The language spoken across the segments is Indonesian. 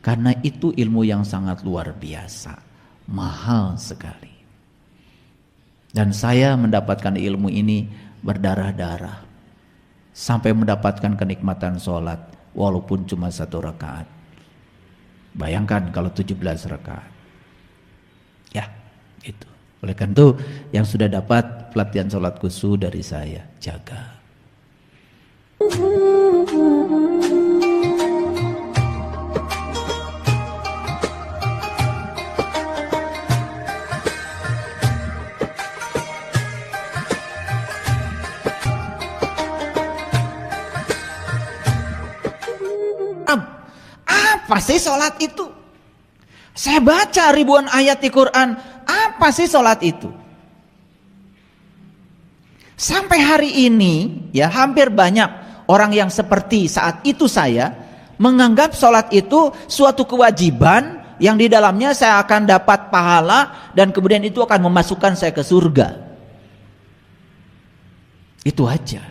Karena itu ilmu yang sangat luar biasa, mahal sekali. Dan saya mendapatkan ilmu ini berdarah-darah sampai mendapatkan kenikmatan sholat walaupun cuma 1 rakaat. Bayangkan kalau 17 rakaat. Ya, itu. Oleh karena itu yang sudah dapat pelatihan sholat khusyuk dari saya, jaga. Apa sih sholat itu? Saya baca ribuan ayat di Quran. Apa sih sholat itu? Sampai hari ini ya hampir banyak orang yang seperti saat itu saya menganggap sholat itu suatu kewajiban yang di dalamnya saya akan dapat pahala dan kemudian itu akan memasukkan saya ke surga. Itu aja.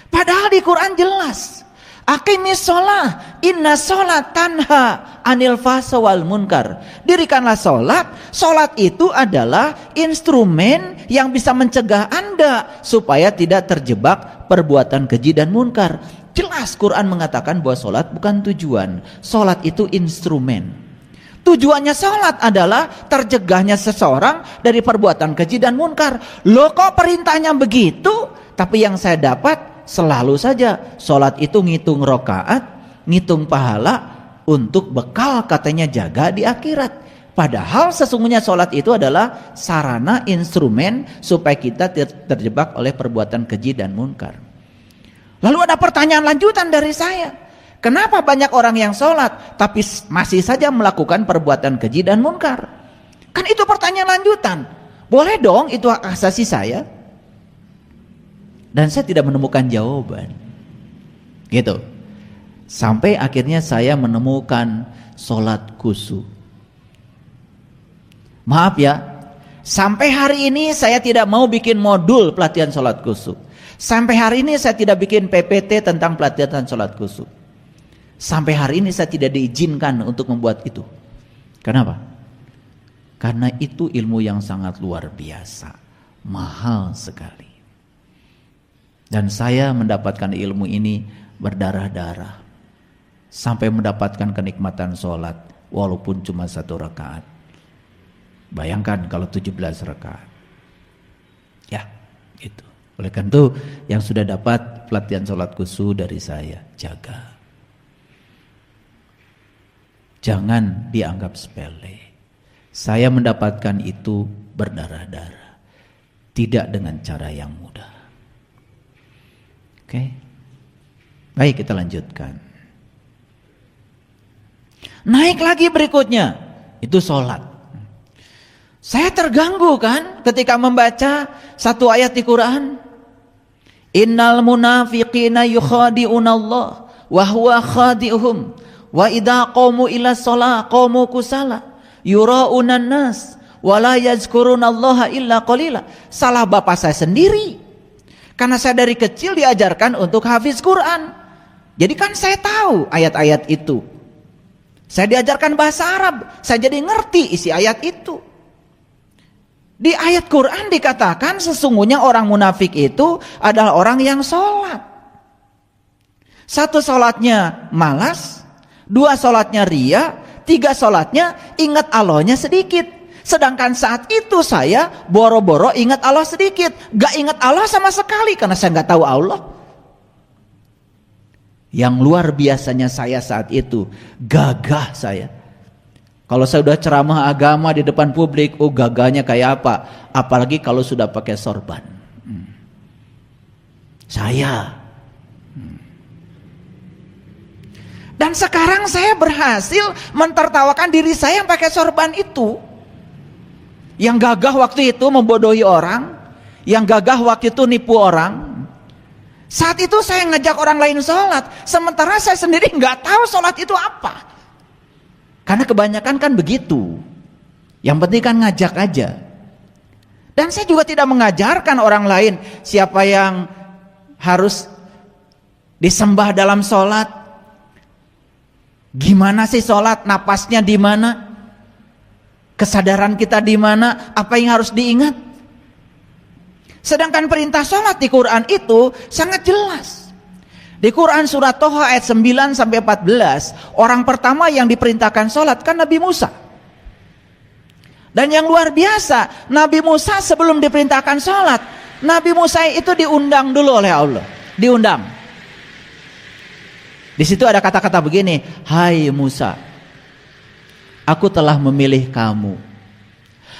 Padahal di Quran jelas, aqimis sholah, inna sholat tanha anil fahsya wal munkar. Dirikanlah sholat. Sholat itu adalah instrumen yang bisa mencegah Anda supaya tidak terjebak perbuatan keji dan munkar. Jelas Quran mengatakan bahwa sholat bukan tujuan. Sholat itu instrumen. Tujuannya sholat adalah terjegahnya seseorang dari perbuatan keji dan munkar. Loh kok perintahnya begitu? Tapi yang saya dapat selalu saja sholat itu ngitung rokaat, ngitung pahala untuk bekal katanya jaga di akhirat. Padahal sesungguhnya sholat itu adalah sarana instrumen supaya kita terjebak oleh perbuatan keji dan munkar. Lalu ada pertanyaan lanjutan dari saya. Kenapa banyak orang yang sholat tapi masih saja melakukan perbuatan keji dan munkar? Kan itu pertanyaan lanjutan. Boleh dong itu hak asasi saya. Dan saya tidak menemukan jawaban. Gitu. Sampai akhirnya saya menemukan sholat khusyuk. Maaf ya, sampai hari ini saya tidak mau bikin modul pelatihan sholat khusyuk. Sampai hari ini saya tidak bikin PPT tentang pelatihan sholat khusyuk. Sampai hari ini saya tidak diizinkan untuk membuat itu. Kenapa? Karena itu ilmu yang sangat luar biasa, mahal sekali. Dan saya mendapatkan ilmu ini berdarah-darah sampai mendapatkan kenikmatan sholat walaupun cuma 1 rakaat. Bayangkan kalau 17 rakaat. Ya, itu. Oleh karena itu yang sudah dapat pelatihan sholat khusyuk dari saya, jaga. Jangan dianggap sepele. Saya mendapatkan itu berdarah-darah, tidak dengan cara yang mudah. Oke, baik kita lanjutkan. Naik lagi berikutnya, itu sholat. Saya terganggu kan ketika membaca satu ayat di Quran. Innal munafiqina yukhadi'una Allah wa huwa khadi'uhum wa idza qamu ila shalah qamu kusala yura'unan nas wa la yazkurunallaha illa qalila. Salah bapak saya sendiri. Karena saya dari kecil diajarkan untuk hafiz Quran. Jadi kan saya tahu ayat-ayat itu. Saya diajarkan bahasa Arab. Saya jadi ngerti isi ayat itu. Di ayat Quran dikatakan sesungguhnya orang munafik itu adalah orang yang sholat. 1 sholatnya malas, 2 sholatnya ria, 3 sholatnya ingat Allahnya sedikit. Sedangkan saat itu saya boro-boro ingat Allah sedikit, gak ingat Allah sama sekali karena saya gak tahu Allah. Yang luar biasanya saya saat itu, gagah saya. Kalau saya sudah ceramah agama di depan publik, oh gagahnya kayak apa? Apalagi kalau sudah pakai sorban. Saya. Dan sekarang saya berhasil mentertawakan diri saya yang pakai sorban itu. Yang gagah waktu itu membodohi orang, yang gagah waktu itu nipu orang. Saat itu saya ngajak orang lain sholat, sementara saya sendiri nggak tahu sholat itu apa. Karena kebanyakan kan begitu. Yang penting kan ngajak aja. Dan saya juga tidak mengajarkan orang lain siapa yang harus disembah dalam sholat. Gimana sih sholat? Napasnya di mana? Kesadaran kita di mana? Apa yang harus diingat? Sedangkan perintah sholat di Quran itu sangat jelas. Di Quran surat Toha ayat 9 sampai 14, orang pertama yang diperintahkan sholat kan Nabi Musa. Dan yang luar biasa, Nabi Musa sebelum diperintahkan sholat, Nabi Musa itu diundang dulu oleh Allah. Diundang. Di situ ada kata-kata begini, hai Musa, aku telah memilih kamu.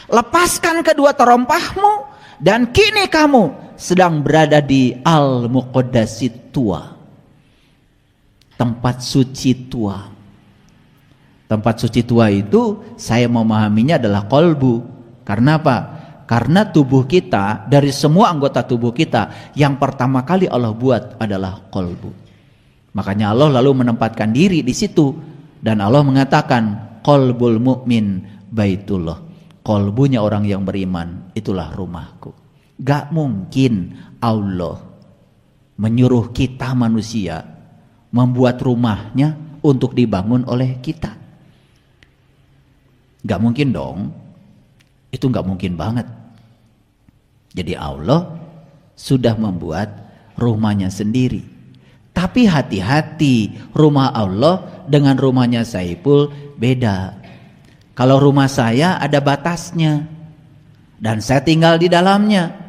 Lepaskan kedua terompahmu dan kini kamu sedang berada di Al-Muqaddasit Tua. Tempat suci tua. Tempat suci tua itu saya memahaminya adalah kolbu. Karena apa? Karena tubuh kita, dari semua anggota tubuh kita, yang pertama kali Allah buat adalah kolbu. Makanya Allah lalu menempatkan diri di situ. Dan Allah mengatakan, qalbul mu'min baitullah. Kolbunya orang yang beriman, itulah rumahku. Gak mungkin Allah menyuruh kita manusia membuat rumahnya untuk dibangun oleh kita. Gak mungkin dong. Itu gak mungkin banget. Jadi Allah sudah membuat rumahnya sendiri. Tapi hati-hati, rumah Allah dengan rumahnya Saiful beda. Kalau rumah saya ada batasnya dan saya tinggal di dalamnya.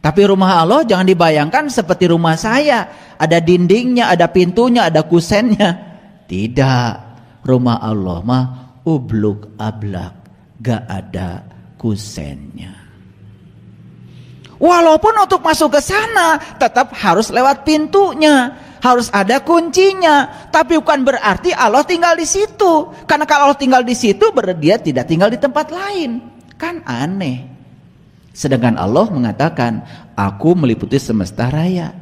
Tapi rumah Allah jangan dibayangkan seperti rumah saya, ada dindingnya, ada pintunya, ada kusennya. Tidak, rumah Allah mah ubluk ablak, gak ada kusennya. Walaupun untuk masuk ke sana tetap harus lewat pintunya, harus ada kuncinya. Tapi bukan berarti Allah tinggal di situ. Karena kalau Allah tinggal di situ berarti dia tidak tinggal di tempat lain. Kan aneh. Sedangkan Allah mengatakan, aku meliputi semesta raya.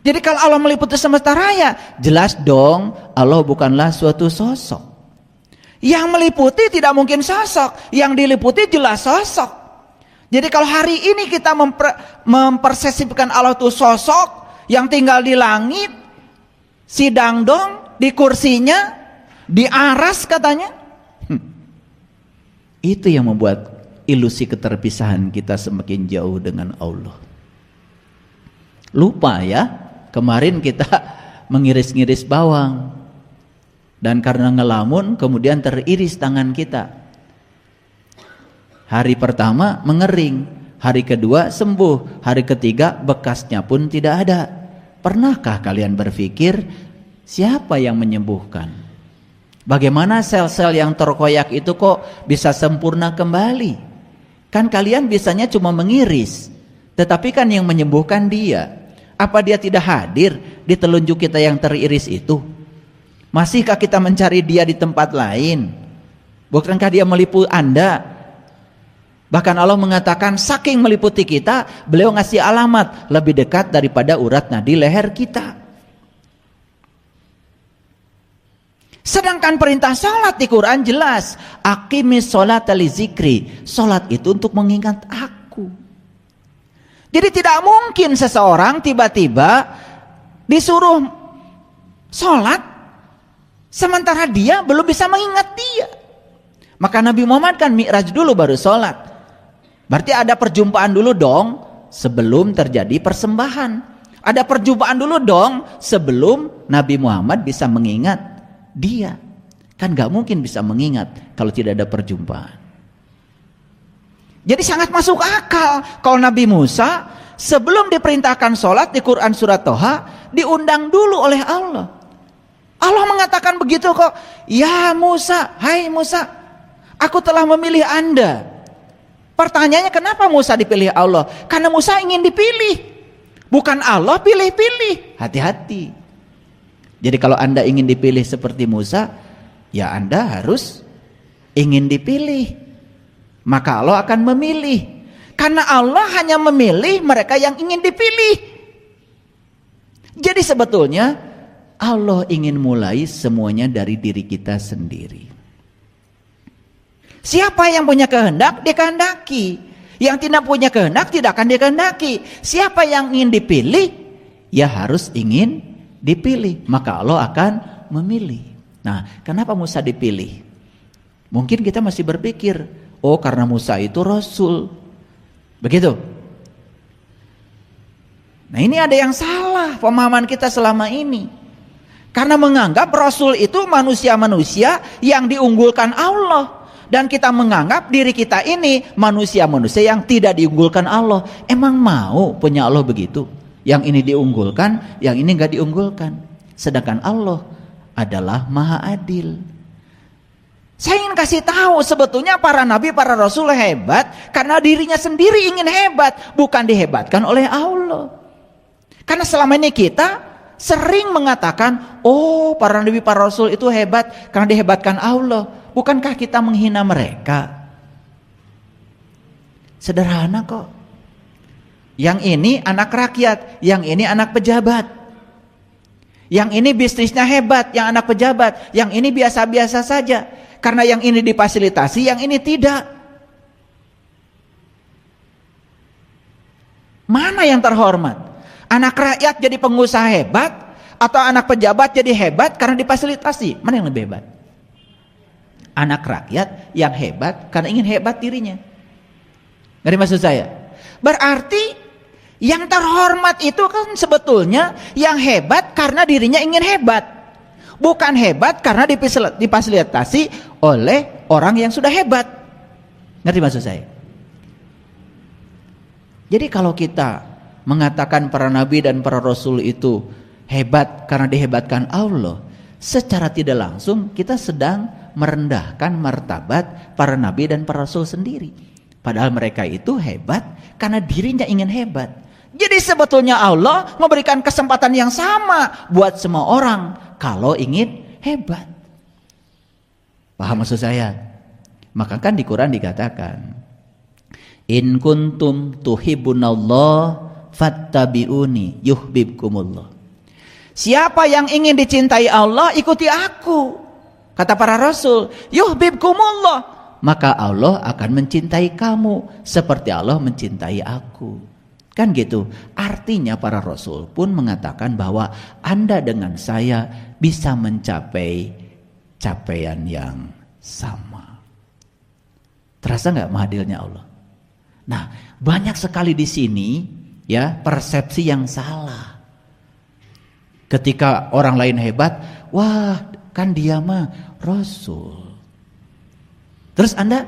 Jadi kalau Allah meliputi semesta raya, jelas dong Allah bukanlah suatu sosok. Yang meliputi tidak mungkin sosok, yang diliputi jelas sosok. Jadi kalau hari ini kita mempersepsikan Allah itu sosok yang tinggal di langit, sidang dong di kursinya, di aras katanya. Itu yang membuat ilusi keterpisahan kita semakin jauh dengan Allah. Lupa ya, kemarin kita mengiris-ngiris bawang. Dan karena ngelamun kemudian teriris tangan kita. Hari pertama mengering, hari kedua sembuh, hari ketiga bekasnya pun tidak ada. Pernahkah kalian berpikir siapa yang menyembuhkan? Bagaimana sel-sel yang terkoyak itu kok bisa sempurna kembali? Kan kalian biasanya cuma mengiris, tetapi kan yang menyembuhkan dia. Apa dia tidak hadir di telunjuk kita yang teriris itu? Masihkah kita mencari dia di tempat lain? Bukankah dia meliputi Anda? Bahkan Allah mengatakan saking meliputi kita, beliau ngasih alamat lebih dekat daripada urat nadi leher kita. Sedangkan perintah salat di Quran jelas, aqimis sholata li zikri. Salat itu untuk mengingat aku. Jadi tidak mungkin seseorang tiba-tiba disuruh salat sementara dia belum bisa mengingat dia. Maka Nabi Muhammad kan mi'raj dulu baru salat. Berarti ada perjumpaan dulu dong sebelum terjadi persembahan. Ada perjumpaan dulu dong sebelum Nabi Muhammad bisa mengingat dia. Kan gak mungkin bisa mengingat kalau tidak ada perjumpaan. Jadi sangat masuk akal kalau Nabi Musa sebelum diperintahkan sholat di Quran surat Toha diundang dulu oleh Allah. Allah mengatakan begitu kok. Ya Musa, hai Musa, aku telah memilih Anda. Pertanyaannya kenapa Musa dipilih Allah? Karena Musa ingin dipilih. Bukan Allah pilih-pilih. Hati-hati. Jadi kalau Anda ingin dipilih seperti Musa, ya Anda harus ingin dipilih. Maka Allah akan memilih. Karena Allah hanya memilih mereka yang ingin dipilih. Jadi sebetulnya Allah ingin mulai semuanya dari diri kita sendiri. Siapa yang punya kehendak dikehendaki, yang tidak punya kehendak tidak akan dikehendaki. Siapa yang ingin dipilih ya harus ingin dipilih, maka Allah akan memilih. Nah, kenapa Musa dipilih? Mungkin kita masih berpikir, oh karena Musa itu rasul. Begitu. Nah, ini ada yang salah pemahaman kita selama ini. Karena menganggap rasul itu manusia-manusia yang diunggulkan Allah. Dan kita menganggap diri kita ini manusia-manusia yang tidak diunggulkan Allah. Emang mau punya Allah begitu? Yang ini diunggulkan, yang ini gak diunggulkan. Sedangkan Allah adalah maha adil. Saya ingin kasih tahu sebetulnya para nabi, para rasul hebat karena dirinya sendiri ingin hebat, bukan dihebatkan oleh Allah. Karena selama ini kita sering mengatakan, oh para nabi, para rasul itu hebat karena dihebatkan Allah. Bukankah kita menghina mereka? Sederhana kok. Yang ini anak rakyat, yang ini anak pejabat. Yang ini bisnisnya hebat, yang anak pejabat. Yang ini biasa-biasa saja. Karena yang ini difasilitasi, yang ini tidak. Mana yang terhormat? Anak rakyat jadi pengusaha hebat, atau anak pejabat jadi hebat karena difasilitasi? Mana yang lebih hebat? Anak rakyat yang hebat karena ingin hebat dirinya. Ngerti maksud saya? Berarti yang terhormat itu kan sebetulnya yang hebat karena dirinya ingin hebat. Bukan hebat karena difasilitasi oleh orang yang sudah hebat. Ngerti maksud saya? Jadi kalau kita mengatakan para nabi dan para rasul itu hebat karena dihebatkan Allah, secara tidak langsung kita sedang merendahkan martabat para nabi dan para rasul sendiri. Padahal mereka itu hebat karena dirinya ingin hebat. Jadi sebetulnya Allah memberikan kesempatan yang sama buat semua orang kalau ingin hebat. Paham maksud saya? Maka kan di Quran dikatakan, in kuntum tuhibbunallah fattabi'uni yuhibbukumullah. Siapa yang ingin dicintai Allah, ikuti aku. Kata para rasul, yuhibbukumullah, maka Allah akan mencintai kamu seperti Allah mencintai aku. Kan gitu. Artinya para rasul pun mengatakan bahwa Anda dengan saya bisa mencapai capaian yang sama. Terasa nggak mahadilnya Allah? Nah, banyak sekali di sini ya persepsi yang salah. Ketika orang lain hebat, wah kan dia mah rasul. Terus Anda,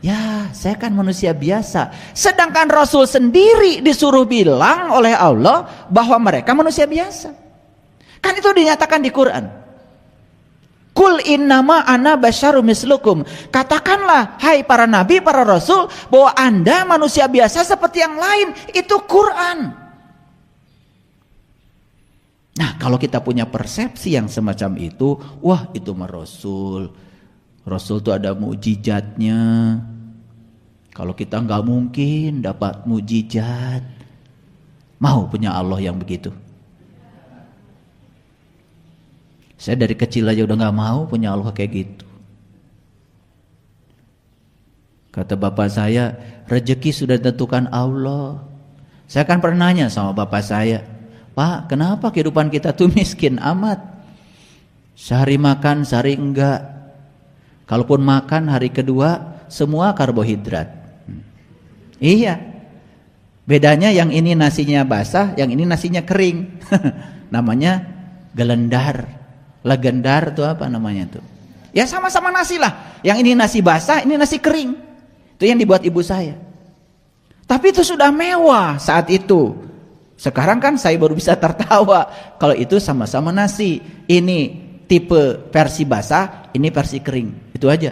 ya saya kan manusia biasa. Sedangkan rasul sendiri disuruh bilang oleh Allah bahwa mereka manusia biasa. Kan itu dinyatakan di Quran. Kul innama ana basyarum mislukum. Katakanlah hai para nabi, para rasul, bahwa Anda manusia biasa seperti yang lain. Itu Quran. Nah, kalau kita punya persepsi yang semacam itu, wah itu mah rasul. Rasul itu ada mukjizatnya. Kalau kita nggak mungkin dapat mukjizat. Mau punya Allah yang begitu? Saya dari kecil aja udah nggak mau punya Allah kayak gitu. Kata bapak saya, rezeki sudah ditentukan Allah. Saya kan pernah nanya sama bapak saya, Pak, kenapa kehidupan kita tuh miskin amat? Sehari makan, sehari enggak. Kalaupun makan hari kedua, semua karbohidrat. Iya. Bedanya yang ini nasinya basah, yang ini nasinya kering. Namanya gelendar. Legendar tuh apa namanya tuh? Ya sama-sama nasi lah. Yang ini nasi basah, ini nasi kering. Itu yang dibuat ibu saya. Tapi itu sudah mewah saat itu. Sekarang kan saya baru bisa tertawa kalau itu sama-sama nasi. Ini tipe versi basah, ini versi kering. Itu aja.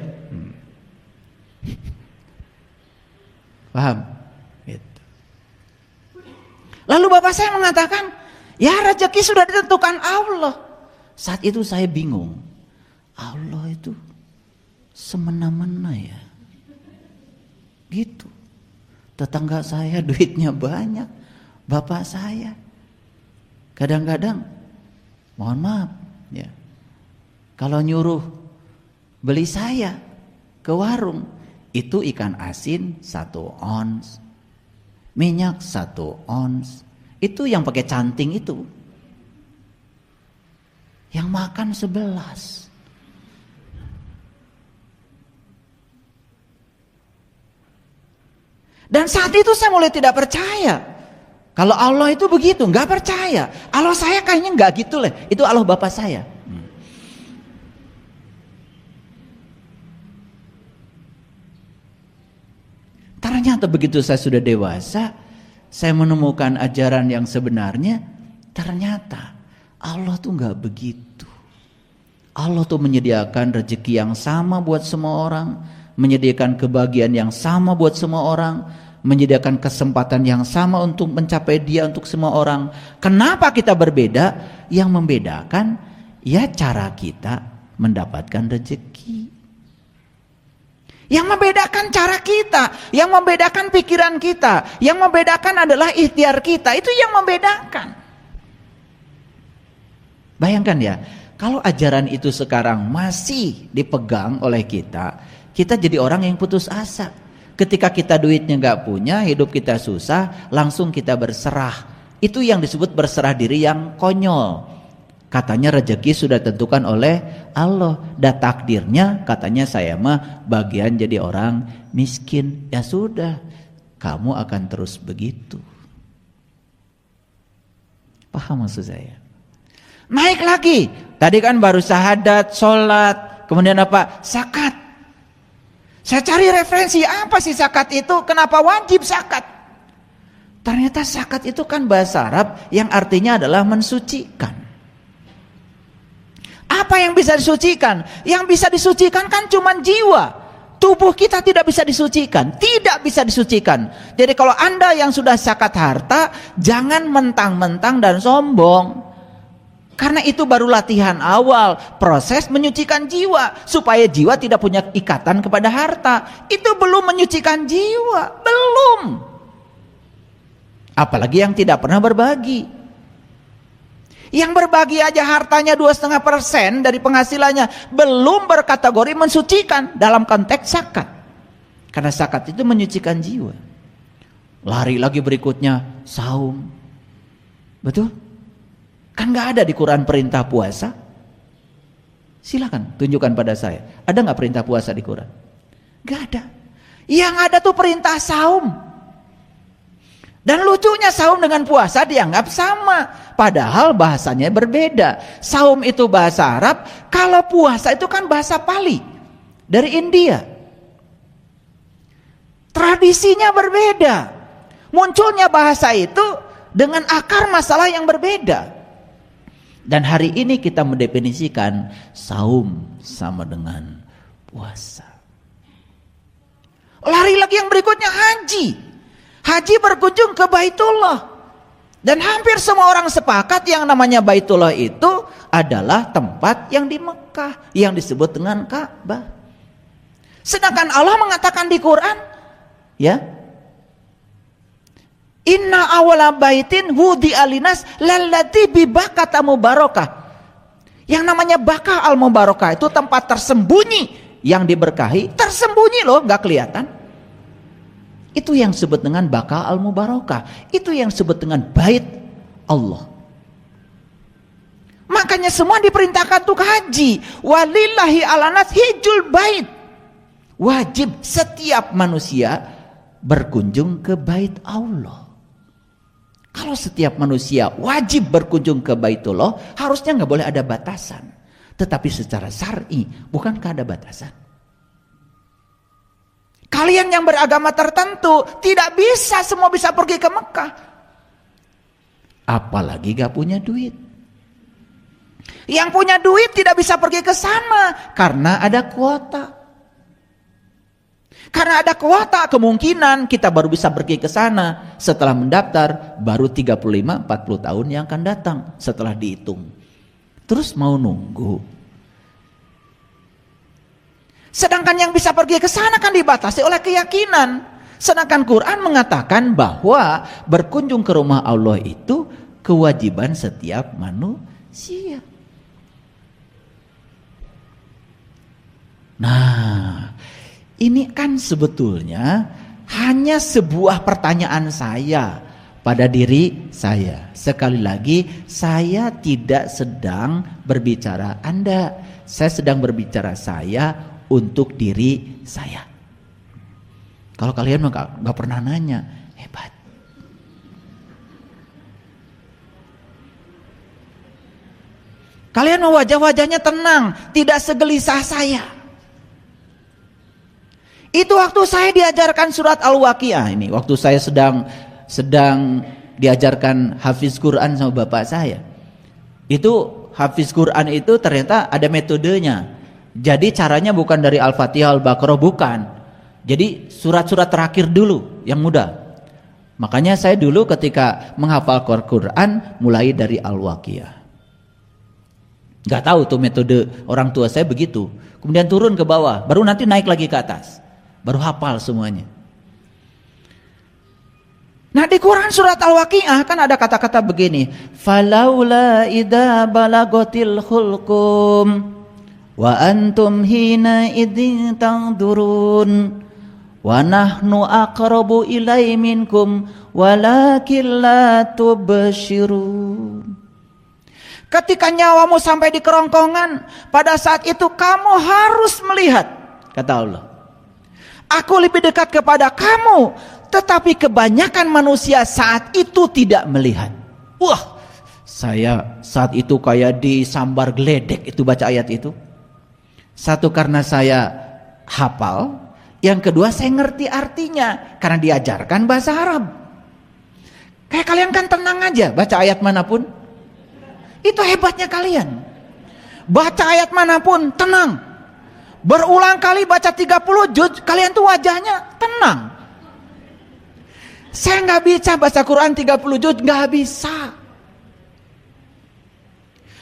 Paham? Gitu. Lalu bapak saya mengatakan, ya rezeki sudah ditentukan Allah. Saat itu saya bingung. Allah itu semena-mena ya. Gitu. Tetangga saya duitnya banyak. Bapak saya kadang-kadang mohon maaf ya, kalau nyuruh beli saya ke warung itu ikan asin 1 ons, minyak 1 ons, itu yang pakai canting itu, yang makan 11. Dan saat itu saya mulai tidak percaya. Kalau Allah itu begitu, nggak percaya. Allah saya kayaknya nggak gitu lah. Itu Allah Bapa saya. Ternyata begitu saya sudah dewasa, saya menemukan ajaran yang sebenarnya. Ternyata Allah tuh nggak begitu. Allah tuh menyediakan rezeki yang sama buat semua orang, menyediakan kebahagiaan yang sama buat semua orang, menyediakan kesempatan yang sama untuk mencapai Dia untuk semua orang. Kenapa kita berbeda? Yang membedakan ya cara kita mendapatkan rezeki. Yang membedakan cara kita, yang membedakan pikiran kita, yang membedakan adalah ikhtiar kita. Itu yang membedakan. Bayangkan ya, kalau ajaran itu sekarang masih dipegang oleh kita, kita jadi orang yang putus asa. Ketika kita duitnya nggak punya, hidup kita susah, langsung kita berserah. Itu yang disebut berserah diri yang konyol. Katanya rezeki sudah tentukan oleh Allah. Dan takdirnya katanya saya mah bagian jadi orang miskin. Ya sudah, kamu akan terus begitu. Paham maksud saya? Naik lagi. Tadi kan baru syahadat, sholat, kemudian apa? Zakat. Saya cari referensi, apa sih zakat itu? Kenapa wajib zakat? Ternyata zakat itu kan bahasa Arab yang artinya adalah mensucikan. Apa yang bisa disucikan? Yang bisa disucikan kan cuma jiwa. Tubuh kita tidak bisa disucikan. Tidak bisa disucikan. Jadi kalau Anda yang sudah zakat harta, jangan mentang-mentang dan sombong. Karena itu baru latihan awal. Proses menyucikan jiwa. Supaya jiwa tidak punya ikatan kepada harta. Itu belum menyucikan jiwa. Belum. Apalagi yang tidak pernah berbagi. Yang berbagi aja hartanya 2,5% dari penghasilannya belum berkategori mensucikan dalam konteks zakat. Karena zakat itu menyucikan jiwa. Lari lagi berikutnya saum. Betul? Kan gak ada di Quran perintah puasa. Silakan tunjukkan pada saya. Ada gak perintah puasa di Quran? Gak ada. Yang ada tuh perintah saum. Dan lucunya saum dengan puasa dianggap sama. Padahal bahasanya berbeda. Saum itu bahasa Arab. Kalau puasa itu kan bahasa Pali. Dari India. Tradisinya berbeda. Munculnya bahasa itu dengan akar masalah yang berbeda. Dan hari ini kita mendefinisikan saum sama dengan puasa. Lari lagi yang berikutnya haji. Haji berkunjung ke Baitullah. Dan hampir semua orang sepakat yang namanya Baitullah itu adalah tempat yang di Mekah. Yang disebut dengan Ka'bah. Sedangkan Allah mengatakan di Quran. Ya. Inna awala baitin hudi alinas lalati bibakata mubarakah. Yang namanya Bakah al-Mubarakah itu tempat tersembunyi yang diberkahi. Tersembunyi loh, gak kelihatan. Itu yang disebut dengan Bakah al-Mubarakah. Itu yang disebut dengan bait Allah. Makanya semua diperintahkan untuk haji. Walillahi alanas hijul bait. Wajib setiap manusia berkunjung ke bait Allah. Kalau setiap manusia wajib berkunjung ke Baitullah, harusnya nggak boleh ada batasan. Tetapi secara syar'i, bukankah ada batasan? Kalian yang beragama tertentu tidak bisa semua bisa pergi ke Mekah. Apalagi gak punya duit. Yang punya duit tidak bisa pergi ke sana karena ada kuota. Karena ada kuota, kemungkinan kita baru bisa pergi ke sana setelah mendaftar baru 35-40 tahun yang akan datang setelah dihitung. Terus mau nunggu. Sedangkan yang bisa pergi ke sana kan dibatasi oleh keyakinan. Sedangkan Quran mengatakan bahwa berkunjung ke rumah Allah itu kewajiban setiap manusia. Nah, ini kan sebetulnya hanya sebuah pertanyaan saya pada diri saya. Sekali lagi, saya tidak sedang berbicara Anda. Saya sedang berbicara saya untuk diri saya. Kalau kalian nggak pernah nanya, hebat. Kalian wajah-wajahnya tenang, tidak segelisah saya. Itu waktu saya diajarkan surat Al-Waqiah ini, waktu saya sedang diajarkan hafiz Quran sama bapak saya. Itu hafiz Quran itu ternyata ada metodenya. Jadi caranya bukan dari Al-Fatihah, Al-Baqarah, bukan. Jadi surat-surat terakhir dulu yang mudah. Makanya saya dulu ketika menghafal Quran mulai dari Al-Waqiah. Gak tahu tuh metode orang tua saya begitu. Kemudian turun ke bawah, baru nanti naik lagi ke atas. Baru hafal semuanya. Nah di Quran surat Al-Waqiah kan ada kata-kata begini. Falaula idza balagatil hulqum wa antum hina idzin tanzurun wa nahnu aqrabu ilai minkum walakin la tubsyirun. Ketika nyawamu sampai di kerongkongan, pada saat itu kamu harus melihat, kata Allah. Aku lebih dekat kepada kamu, tetapi kebanyakan manusia saat itu tidak melihat. Wah, saya saat itu kayak disambar geledek itu baca ayat itu. Satu karena saya hafal, yang kedua saya ngerti artinya karena diajarkan bahasa Arab. Kayak kalian kan tenang aja baca ayat manapun. Itu hebatnya kalian. Baca ayat manapun tenang. Berulang kali baca 30 juz, kalian tuh wajahnya tenang. Saya nggak bisa baca Quran 30 juz, nggak bisa.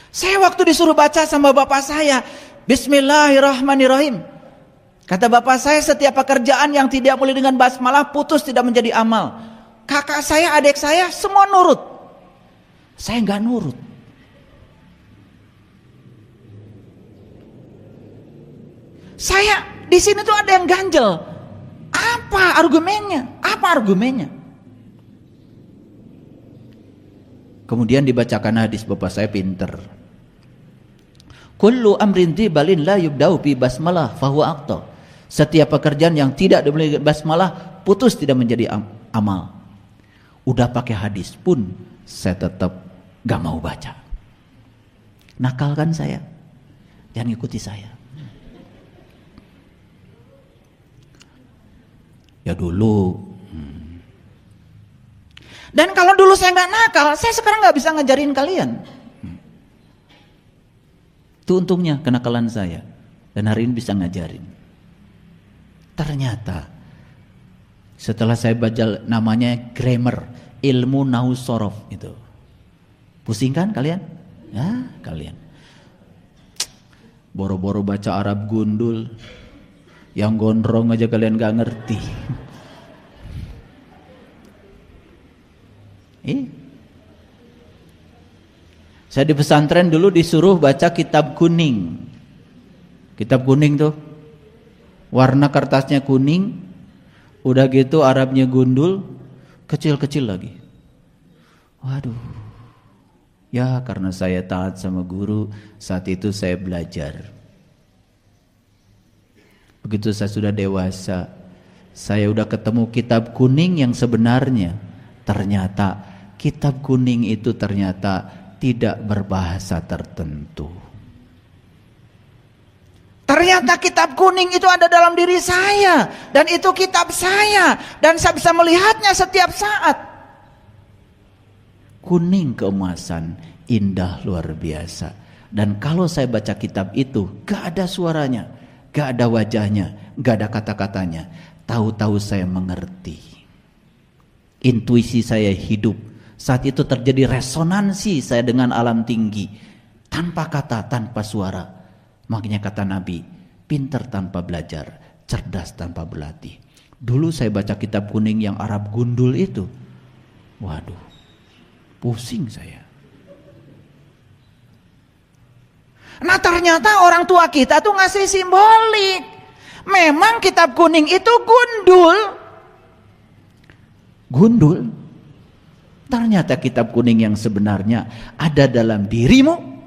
Saya waktu disuruh baca sama bapak saya, Bismillahirrahmanirrahim. Kata bapak saya, setiap pekerjaan yang tidak boleh dengan basmalah putus, tidak menjadi amal. Kakak saya, adik saya, semua nurut. Saya nggak nurut. Saya di sini tuh ada yang ganjel. Apa argumennya? Apa argumennya? Kemudian dibacakan hadis, bapak saya pinter. Kullu amrin dzibalin la yubda'u bi basmalah fahuwa aqta. Setiap pekerjaan yang tidak dimulai basmalah putus, tidak menjadi amal. Udah pakai hadis pun saya tetap gak mau baca. Nakal kan saya? Jangan ikuti saya. Ya dulu. Dan kalau dulu saya nggak nakal, saya sekarang nggak bisa ngajarin kalian. Itu untungnya kenakalan saya. Dan hari ini bisa ngajarin. Ternyata setelah saya baca namanya grammar, ilmu nahwu shorof itu. Pusing kan kalian? Ya kalian. Boro-boro baca Arab gundul. Yang gondrong aja kalian gak ngerti. Saya di pesantren dulu disuruh baca kitab kuning. Kitab kuning tuh warna kertasnya kuning, udah gitu Arabnya gundul, kecil-kecil lagi. Waduh. Ya karena saya taat sama guru, saat itu saya belajar. Begitu saya sudah dewasa, saya udah ketemu kitab kuning yang sebenarnya. Ternyata kitab kuning itu ternyata tidak berbahasa tertentu. Ternyata kitab kuning itu ada dalam diri saya. Dan itu kitab saya. Dan saya bisa melihatnya setiap saat. Kuning keemasan, indah luar biasa. Dan kalau saya baca kitab itu, gak ada suaranya, gak ada wajahnya, gak ada kata-katanya. Tahu-tahu saya mengerti. Intuisi saya hidup. Saat itu terjadi resonansi saya dengan alam tinggi. Tanpa kata, tanpa suara. Makanya kata Nabi, pintar tanpa belajar, cerdas tanpa berlatih. Dulu saya baca kitab kuning yang Arab gundul itu. Waduh, pusing saya. Nah ternyata orang tua kita tuh ngasih simbolik. Memang kitab kuning itu gundul. Gundul. Ternyata kitab kuning yang sebenarnya ada dalam dirimu.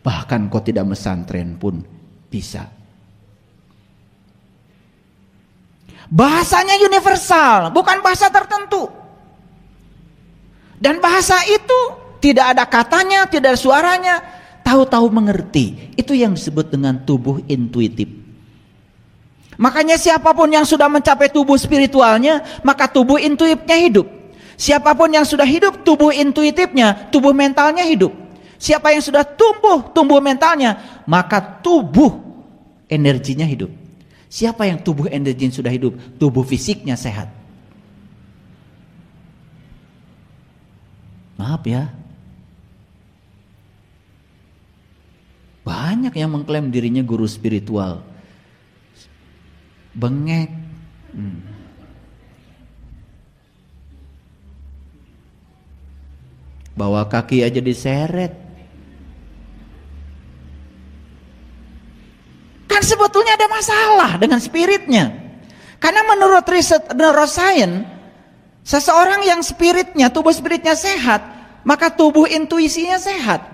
Bahkan kau tidak mesantren pun bisa. Bahasanya universal, bukan bahasa tertentu. Dan bahasa itu tidak ada katanya, tidak ada suaranya, tahu-tahu mengerti. Itu yang disebut dengan tubuh intuitif. Makanya siapapun yang sudah mencapai tubuh spiritualnya, maka tubuh intuitifnya hidup. Siapapun yang sudah hidup tubuh intuitifnya, tubuh mentalnya hidup. Siapa yang sudah tumbuh mentalnya, maka tubuh energinya hidup. Siapa yang tubuh energinya sudah hidup, tubuh fisiknya sehat. Maaf ya, banyak yang mengklaim dirinya guru spiritual, bengek. Bawa kaki aja diseret. Kan sebetulnya ada masalah dengan spiritnya. Karena menurut riset neuroscience, seseorang yang spiritnya, tubuh spiritnya sehat, maka tubuh intuisinya sehat.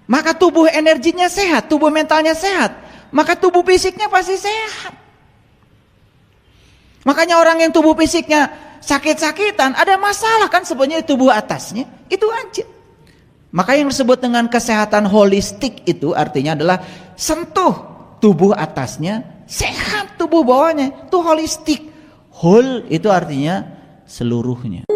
Maka tubuh energinya sehat, tubuh mentalnya sehat, maka tubuh fisiknya pasti sehat. Makanya orang yang tubuh fisiknya sakit-sakitan, ada masalah kan sebenarnya tubuh atasnya, itu aja. Maka yang disebut dengan kesehatan holistik itu artinya adalah sentuh tubuh atasnya, sehat tubuh bawahnya, itu holistik. Whole itu artinya seluruhnya.